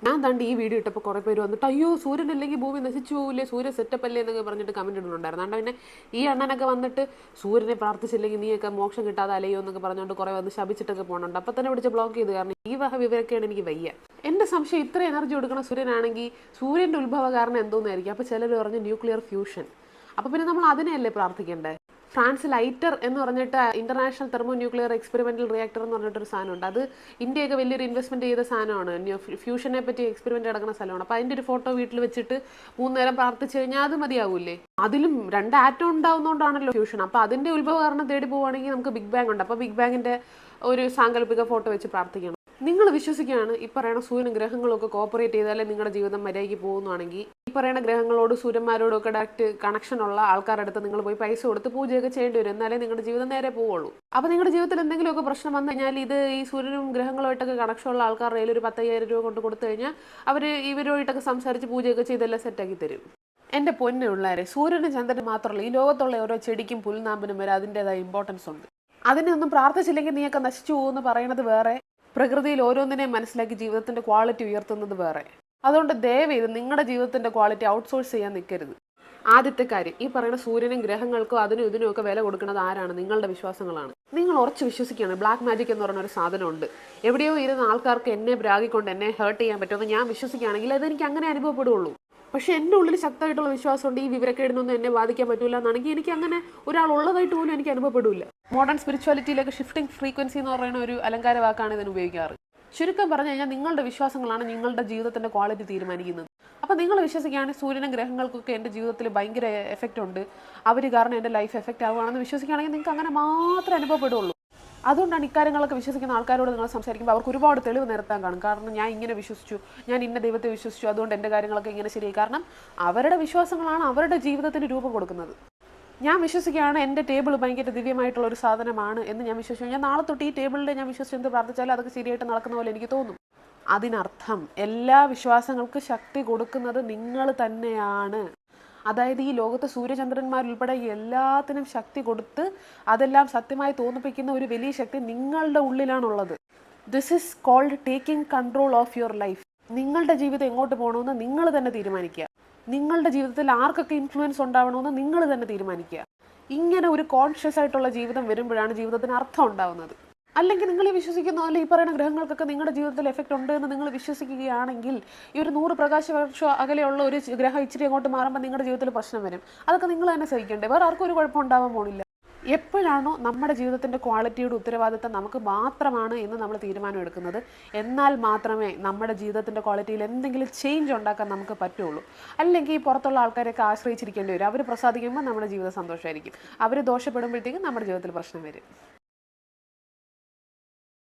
ഞാൻ താണ്ട് ഈ വീഡിയോ ഇട്ടപ്പോൾ കുറേ പേര് വന്നിട്ട് അയ്യോ സൂര്യൻ അല്ലെങ്കിൽ ഭൂമി നശിച്ചു പോവില്ലേ, സൂര്യൻ സെറ്റപ്പ് അല്ലേ എന്നൊക്കെ പറഞ്ഞിട്ട് കമൻറ്റ് ഇടുന്നുണ്ടായിരുന്നു. അതുകൊണ്ട് പിന്നെ ഈ അണ്ണനൊക്കെ വന്നിട്ട് സൂര്യനെ പ്രാർത്ഥിച്ചില്ലെങ്കിൽ നീയൊക്കെ മോക്ഷം കിട്ടാതെ അലയോ എന്നൊക്കെ പറഞ്ഞുകൊണ്ട് കുറേ വന്ന് ശപിച്ചിട്ടൊക്കെ പോകുന്നുണ്ട്. അപ്പം തന്നെ വിളിച്ച് ബ്ലോക്ക് ചെയ്ത്. കാരണം ഈ വക വിവരമൊക്കെയാണ് എനിക്ക് വയ്യ. എൻ്റെ സംശയം ഇത്ര എനർജി കൊടുക്കുന്ന സൂര്യനാണെങ്കിൽ സൂര്യൻ്റെ ഉത്ഭവ കാരണം എന്തോന്നായിരിക്കും. അപ്പോൾ ചിലർ പറഞ്ഞ് ന്യൂക്ലിയർ ഫ്യൂഷൻ. അപ്പോൾ പിന്നെ നമ്മൾ അതിനെയല്ലേ പ്രാർത്ഥിക്കേണ്ടത്? ഫ്രാൻസിൽ ഐറ്റർ എന്ന് പറഞ്ഞിട്ട് international thermo nuclear experimental reactor എന്ന് പറഞ്ഞിട്ടൊരു സാധനമുണ്ട്. അത് ഇന്ത്യയൊക്കെ വലിയൊരു ഇൻവെസ്റ്റ്മെന്റ് ചെയ്ത സാധനമാണ്. ഫ്യൂഷനെ പറ്റി എക്സ്പെരിമെന്റ് നടക്കുന്ന സ്ഥലമാണ്. അപ്പോൾ അതിൻ്റെ ഒരു ഫോട്ടോ വീട്ടിൽ വെച്ചിട്ട് 3 നേരം പ്രാർത്ഥിച്ചു കഴിഞ്ഞാൽ അത് മതിയാവൂലേ? അതിലും 2 ആറ്റം ഉണ്ടാവുന്നതുകൊണ്ടാണല്ലോ ഫ്യൂഷൻ. അപ്പോൾ അതിൻ്റെ ഉത്ഭവ കാരണം തേടി പോവുകയാണെങ്കിൽ നമുക്ക് ബിഗ് ബാങ് ഉണ്ട്. അപ്പോൾ ബിഗ് ബാങ്ങിൻ്റെ ഒരു സാങ്കല്പിക ഫോട്ടോ വെച്ച് പ്രാർത്ഥിക്കണം. നിങ്ങൾ വിശ്വസിക്കുകയാണ് ഈ പറയുന്ന സൂര്യൻ ഗ്രഹങ്ങളൊക്കെ കോപ്പറേറ്റ് ചെയ്താലേ നിങ്ങളുടെ ജീവിതം മര്യാദയ്ക്ക് പോകുന്നതാണെങ്കിൽ ഈ പറയുന്ന ഗ്രഹങ്ങളോട് സൂര്യന്മാരോടും ഒക്കെ ഡയറക്റ്റ് കണക്ഷൻ ഉള്ള ആൾക്കാരുടെ അടുത്ത് നിങ്ങൾ പോയി പൈസ കൊടുത്ത് പൂജയൊക്കെ ചെയ്യേണ്ടി വരും. എന്നാലേ നിങ്ങളുടെ ജീവിതം നേരെ പോവുള്ളൂ. അപ്പോൾ നിങ്ങളുടെ ജീവിതത്തിൽ എന്തെങ്കിലുമൊക്കെ പ്രശ്നം വന്നു കഴിഞ്ഞാൽ ഇത് ഈ സൂര്യനും ഗ്രഹങ്ങളുമായിട്ടൊക്കെ കണക്ഷൻ ഉള്ള ആൾക്കാരുടെ കയ്യിൽ ഒരു 10,000 രൂപ കൊണ്ട് കൊടുത്തു കഴിഞ്ഞാൽ അവർ ഇവരുമായിട്ടൊക്കെ സംസാരിച്ച് പൂജയൊക്കെ ചെയ്തെല്ലാം സെറ്റാക്കി തരും. എൻ്റെ പൊന്നുള്ളവരെ, സൂര്യനും ചന്ദ്രനും മാത്രമല്ല, ഈ ലോകത്തുള്ള ഓരോ ചെടിക്കും പുൽനാമ്പിനും വരെ അതിൻ്റെതായ ഇമ്പോർട്ടൻസ് ഉണ്ട്. അതിനെ ഒന്നും പ്രാർത്ഥിച്ചില്ലെങ്കിൽ നീയൊക്കെ നശിച്ചു പോകുമെന്ന് പറയുന്നത് വേറെ, പ്രകൃതിയിൽ ഓരോന്നിനെയും മനസ്സിലാക്കി ജീവിതത്തിൻ്റെ ക്വാളിറ്റി ഉയർത്തുന്നത് വേറെ. അതുകൊണ്ട് ദയവേത് നിങ്ങളുടെ ജീവിതത്തിൻ്റെ ക്വാളിറ്റി ഔട്ട്സോഴ്സ് ചെയ്യാൻ നിൽക്കരുത്. ആദ്യത്തെ കാര്യം, ഈ പറയുന്ന സൂര്യനും ഗ്രഹങ്ങൾക്കും അതിനും ഇതിനും ഒക്കെ വില കൊടുക്കുന്നത് ആരാണ്? നിങ്ങളുടെ വിശ്വാസങ്ങളാണ്. നിങ്ങൾ ഉറച്ച് വിശ്വസിക്കുകയാണ് ബ്ലാക്ക് മാജിക് എന്ന് പറയുന്ന ഒരു സാധനമുണ്ട്. എവിടെയോ ഇരുന്ന ആൾക്കാർക്ക് എന്നെ ബ്രാഗിക്കൊണ്ട് എന്നെ ഹേർട്ട് ചെയ്യാൻ പറ്റുമെന്ന് ഞാൻ വിശ്വസിക്കുകയാണെങ്കിൽ അതെനിക്ക് അങ്ങനെ അനുഭവപ്പെടുള്ളൂ. പക്ഷേ എൻ്റെ ഉള്ളിൽ ശക്തമായിട്ടുള്ള വിശ്വാസമുണ്ട് ഈ വിവരക്കേടിനൊന്നും എന്നെ ബാധിക്കാൻ പറ്റില്ല എന്നാണെങ്കിൽ എനിക്ക് അങ്ങനെ ഒരാൾ ഉള്ളതായിട്ട് പോലും എനിക്ക് അനുഭവപ്പെടില്ല. മോഡേൺ സ്പിരിച്വാലിറ്റിയിലേക്ക് ഷിഫ്റ്റിംഗ് ഫ്രീക്വൻസി എന്ന് പറയുന്ന ഒരു അലങ്കാര വാക്കാണ് ഇതിന് ഉപയോഗിക്കാറ്. ചുരുക്കം പറഞ്ഞു കഴിഞ്ഞാൽ നിങ്ങളുടെ വിശ്വാസങ്ങളാണ് നിങ്ങളുടെ ജീവിതത്തിൻ്റെ ക്വാളിറ്റി തീരുമാനിക്കുന്നത്. അപ്പോൾ നിങ്ങൾ വിശ്വസിക്കുകയാണെങ്കിൽ സൂര്യനും ഗ്രഹങ്ങൾക്കൊക്കെ എൻ്റെ ജീവിതത്തിൽ ഭയങ്കര എഫക്റ്റ് ഉണ്ട്, അവർ കാരണം എൻ്റെ ലൈഫ് എഫക്റ്റ് ആവുകയാണെന്ന് വിശ്വസിക്കുകയാണെങ്കിൽ നിങ്ങൾക്ക് അങ്ങനെ മാത്രമേ അനുഭവപ്പെടുള്ളൂ. അതുകൊണ്ടാണ് ഇക്കാര്യങ്ങളൊക്കെ വിശ്വസിക്കുന്ന ആൾക്കാരോട് നിങ്ങൾ സംസാരിക്കുമ്പോൾ അവർക്ക് ഒരുപാട് തെളിവ് നിരത്താൻ കാണും. കാരണം ഞാൻ ഇങ്ങനെ വിശ്വസിച്ചു, ഞാൻ ഇന്ന ദൈവത്തെ വിശ്വസിച്ചു, അതുകൊണ്ട് എൻ്റെ കാര്യങ്ങളൊക്കെ ഇങ്ങനെ ശരിയായി. കാരണം അവരുടെ വിശ്വാസങ്ങളാണ് അവരുടെ ജീവിതത്തിന് രൂപം കൊടുക്കുന്നത്. ഞാൻ വിശ്വസിക്കുകയാണ് എൻ്റെ ടേബിൾ ഭയങ്കര ദിവ്യമായിട്ടുള്ള ഒരു സാധനമാണ് എന്ന് ഞാൻ വിശ്വസിച്ചു. ഞാൻ നാളെ തൊട്ട് ഈ ടേബിളിൽ ഞാൻ വിശ്വസിച്ച് എന്ത് പ്രാർത്ഥിച്ചാലും അതൊക്കെ ശരിയായിട്ട് നടക്കുന്ന പോലെ എനിക്ക് തോന്നും. അതിനർത്ഥം എല്ലാ വിശ്വാസങ്ങൾക്ക് ശക്തി കൊടുക്കുന്നത് നിങ്ങൾ തന്നെയാണ്. അതായത് ഈ ലോകത്ത് സൂര്യചന്ദ്രന്മാരുൾപ്പെടെ എല്ലാത്തിനും ശക്തി കൊടുത്ത് അതെല്ലാം സത്യമായി തോന്നിപ്പിക്കുന്ന ഒരു വലിയ ശക്തി നിങ്ങളുടെ ഉള്ളിലാണുള്ളത്. This is called taking control of your life. നിങ്ങളുടെ ജീവിതം എങ്ങോട്ട് പോകണമെന്ന് നിങ്ങൾ തന്നെ തീരുമാനിക്കുക. നിങ്ങളുടെ ജീവിതത്തിൽ ആർക്കൊക്കെ ഇൻഫ്ലുവൻസ് ഉണ്ടാവണമെന്ന് നിങ്ങൾ തന്നെ തീരുമാനിക്കുക. ഇങ്ങനെ ഒരു കോൺഷ്യസ് ആയിട്ടുള്ള ജീവിതം വരുമ്പോഴാണ് ജീവിതത്തിന് അർത്ഥം ഉണ്ടാവുന്നത്. അല്ലെങ്കിൽ നിങ്ങൾ ഈ വിശ്വസിക്കുന്ന പോലെ ഈ പറയുന്ന ഗ്രഹങ്ങൾക്കൊക്കെ നിങ്ങളുടെ ജീവിതത്തിൽ എഫക്റ്റ് ഉണ്ട് എന്ന് നിങ്ങൾ വിശ്വസിക്കുകയാണെങ്കിൽ ഈ ഒരു 100 പ്രകാശവർഷം അകലെയുള്ള ഒരു ഗ്രഹം ഇച്ചിരി അങ്ങോട്ട് മാറുമ്പോൾ നിങ്ങളുടെ ജീവിതത്തിൽ പ്രശ്നം വരും. അതൊക്കെ നിങ്ങൾ തന്നെ സഹിക്കണ്ടേ? വേറെ ആർക്കും ഒരു കുഴപ്പം ഉണ്ടാവാൻ പോണില്ല. എപ്പോഴാണോ നമ്മുടെ ജീവിതത്തിൻ്റെ ക്വാളിറ്റിയുടെ ഉത്തരവാദിത്തം നമുക്ക് മാത്രമാണ് എന്ന് നമ്മൾ തീരുമാനം എടുക്കുന്നത്, എന്നാൽ മാത്രമേ നമ്മുടെ ജീവിതത്തിൻ്റെ ക്വാളിറ്റിയിൽ എന്തെങ്കിലും ചേഞ്ച് ഉണ്ടാക്കാൻ നമുക്ക് പറ്റുള്ളൂ. അല്ലെങ്കിൽ പുറത്തുള്ള ആൾക്കാരെയൊക്കെ ആശ്രയിച്ചിരിക്കേണ്ടി വരും. അവർ പ്രസാദിക്കുമ്പോൾ നമ്മുടെ ജീവിതം സന്തോഷമായിരിക്കും, അവർ ദോഷപ്പെടുമ്പോഴത്തേക്കും നമ്മുടെ ജീവിതത്തിൽ പ്രശ്നം വരും.